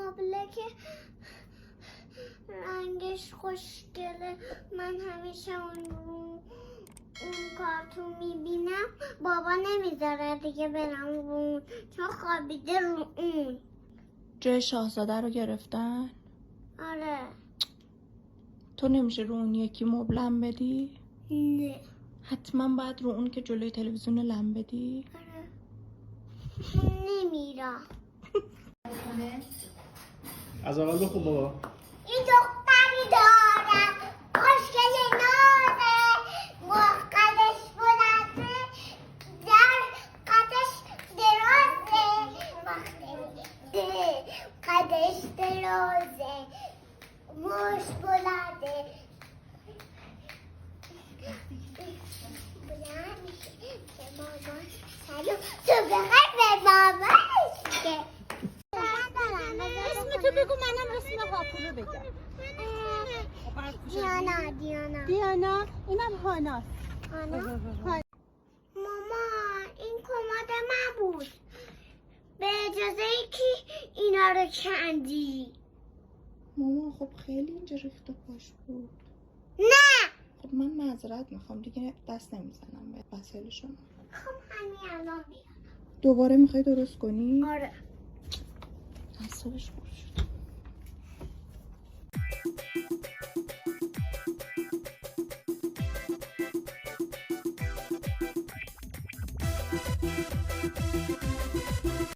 مبله که رنگش خوشگله. من همیشه اون کارتون میبینم. بابا نمیذاره دیگه برم اون چون خوابیده رو اون. جای شاهزاده رو گرفتن؟ آره. تو نمیشه رو اون یکی مبل لم بدی؟ نه. حتما باید رو اون که جلوی تلویزیون لم بدی؟ آره. نمیرم. از اول بخون بابا. این دختری دارم خوشگل نازه، قدش بلنده، در قدش درازه، قدش درازه، موش بلنده، بلند میشه که مامان سلام تو بخیر به مامانش که اسم تو بگو منم اسم هاپو رو بگم. دیانا اینم هاناست. مامان این کمد من بود. به اجازه ای که اینا رو کندی. ماما خب خیلی اینجا ریخت و پاش بود. نه خب من معذرت میخوام دیگه دست نمیزنم به وسایلشون. خب همین الان بیارم. دوباره میخوای درست کنی؟ آره. اعصابش خورد شد.